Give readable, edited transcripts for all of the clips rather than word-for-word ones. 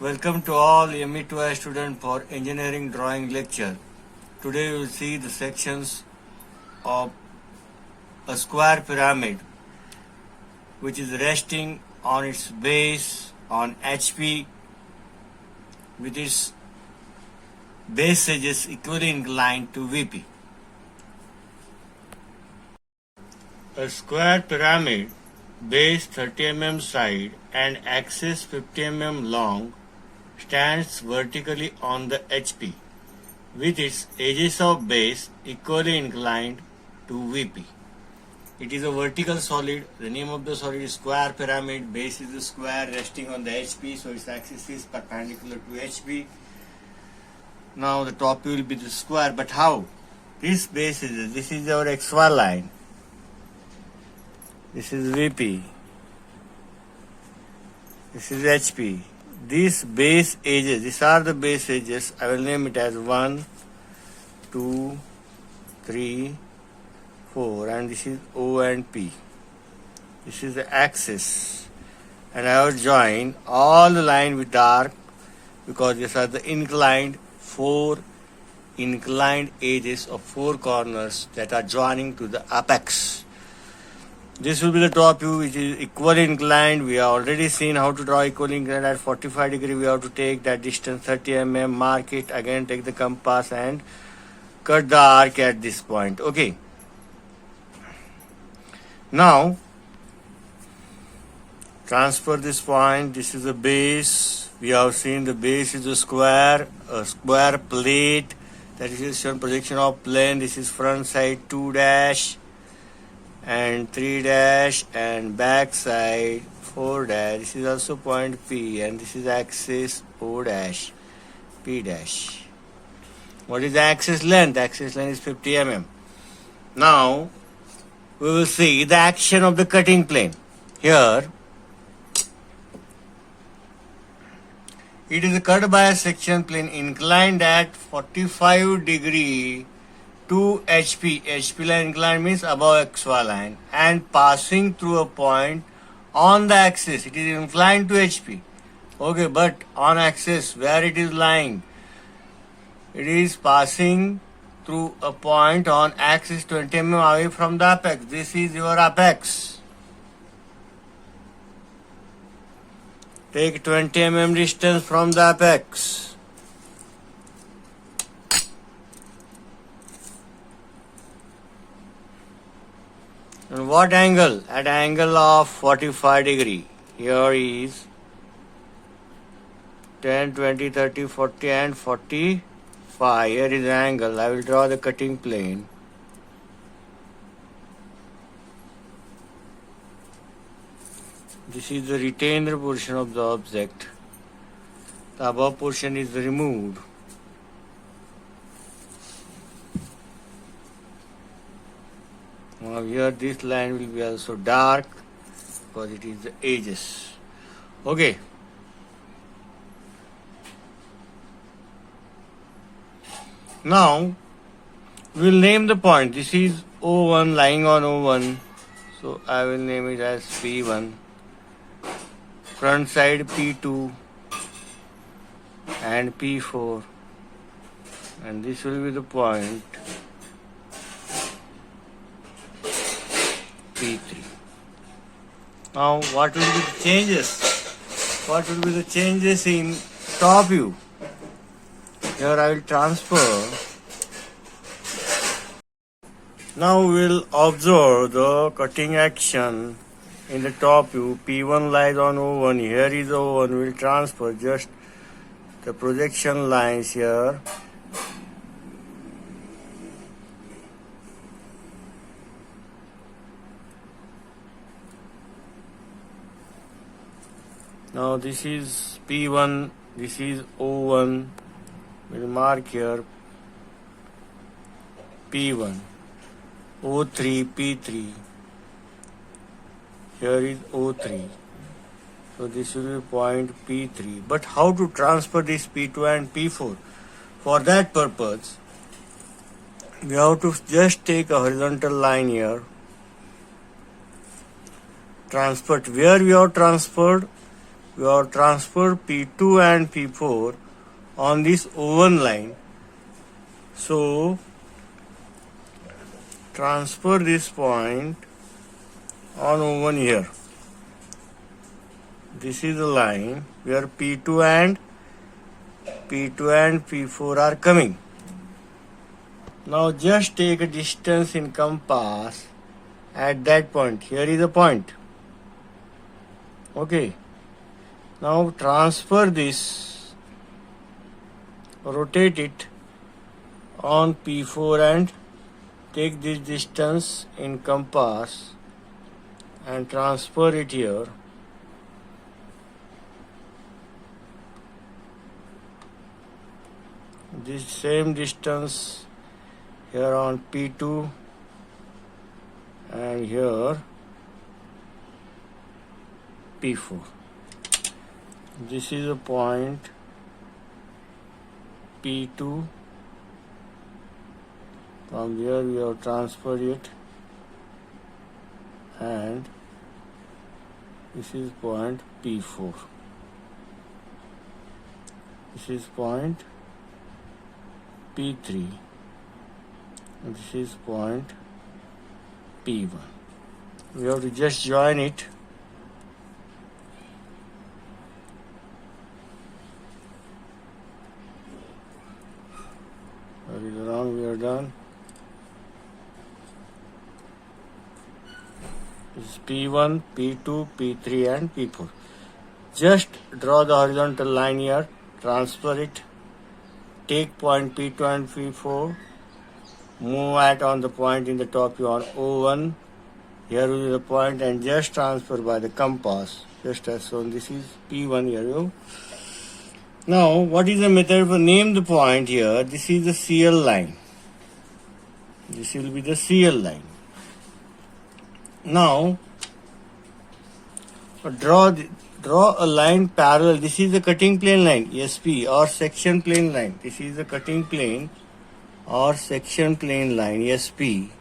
Welcome to all ME2I students for engineering drawing lecture. Today we will see the sections of a square pyramid which is resting on its base on HP with its base edges equally inclined to VP. A square pyramid, base 30 mm side and axis 50 mm long, stands vertically on the HP with its edges of base equally inclined to VP. It is a vertical solid. The name of the solid is square pyramid. Base is a square resting on the HP, so its axis is perpendicular to HP. Now the top will be the square, but how? This is our XY line. This is VP. This is HP. These base edges, these are the base edges. I will name it as 1, 2, 3, 4, and this is O and P. This is the axis, and I will join all the line with dark because these are the four inclined edges of four corners that are joining to the apex. This will be the top view, which is equally inclined. We have already seen how to draw equally inclined at 45 degree. We have to take that distance 30 mm, mark it, again take the compass and cut the arc at this point. Okay. Now, transfer this point. This is the base. We have seen the base is a square plate. That is shown projection of plane. This is front side 2 dash. And 3 dash and back side 4 dash. This is also point P, and this is axis O dash, P dash. What is the axis length? Axis length is 50 mm. Now we will see the action of the cutting plane. Here it is cut by a section plane inclined at 45 degree to HP. HP line inclined means above XY line, and passing through a point on the axis. It is inclined to HP. Okay, but on axis where it is lying, it is passing through a point on axis 20 mm away from the apex. This is your apex. Take 20 mm distance from the apex. And what angle? At angle of 45 degree. Here is 10, 20, 30, 40 and 45. Here is the angle. I will draw the cutting plane. This is the retained portion of the object. The above portion is removed. Now here this line will be also dark because it is the edges. Okay. Now we will name the point. This is O1 lying on O1. So I will name it as P1. Front side P2 and P4. And this will be the point P3. Now what will be the changes? What will be the changes in top view? Here I will transfer. Now we will observe the cutting action in the top view. P1 lies on O1. Here is O1. We will transfer just the projection lines here. Now this is P1, this is O1. We'll mark here P1, O3, P3. Here is O3. So this will be point P3. But how to transfer this P2 and P4? For that purpose, we have to just take a horizontal line here. Transferred. Where we have transferred? we have transferred P2 and P4 on this O1 line. So transfer this point on O1 here. This is the line where P2 and P4 are coming. Now just take a distance in compass at that point. Here is the point. Okay. Now transfer this, rotate it on P4 and take this distance in compass and transfer it here. This same distance here on P2 and here P4. This is a point P2. From here we have transferred it, and this is point P4. This is point P3. And this is point P1. We have to just join it. That is wrong, we are done. This is P1, P2, P3 and P4. Just draw the horizontal line here, transfer it, take point P2 and P4, move at on the point in the top you on O1, here will be the point, and just transfer by the compass, just as shown. This is P1 here. Now, what is the method for name the point here? This is the CL line. This will be the CL line. Now, draw a line parallel. This is the cutting plane line, SP, or section plane line. This is the cutting plane or section plane line, SP.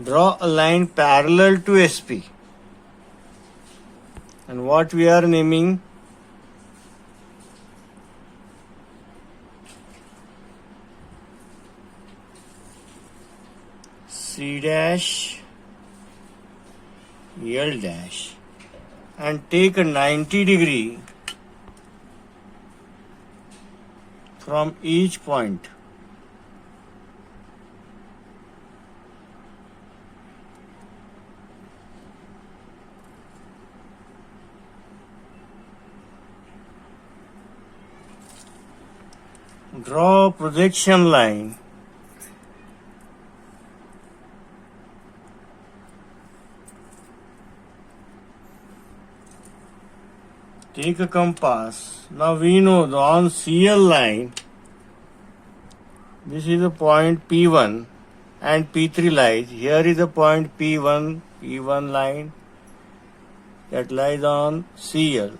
Draw a line parallel to SP. And what we are naming? C dash, L dash, and take a 90 degree from each point. Draw a projection line take a compass. Now we know the on CL line, this is the point P1 and P3 lies. Here is the point P1 line that lies on CL,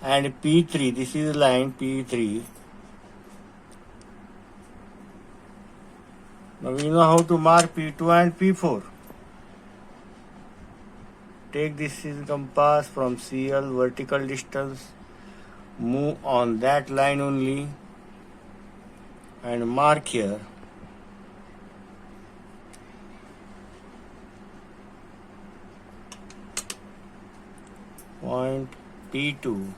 and P3, this is the line P3. Now we know how to mark P2 and P4. Take this in compass from CL, vertical distance, move on that line only and mark here. Point P2,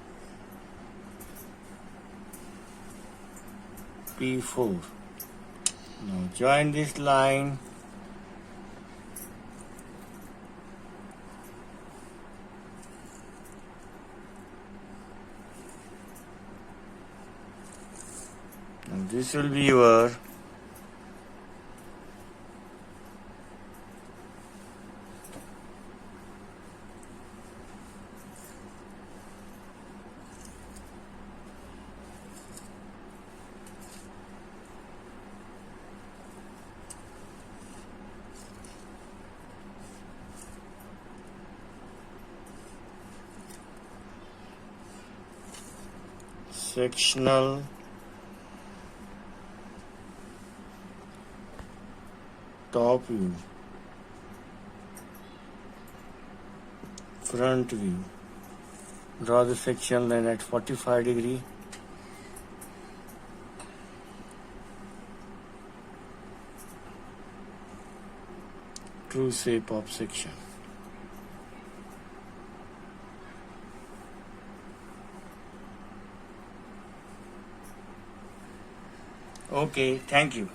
P4. Now join this line. And this will be your sectional top view, front view. Draw the section line at 45 degree. True shape of section. Okay, thank you.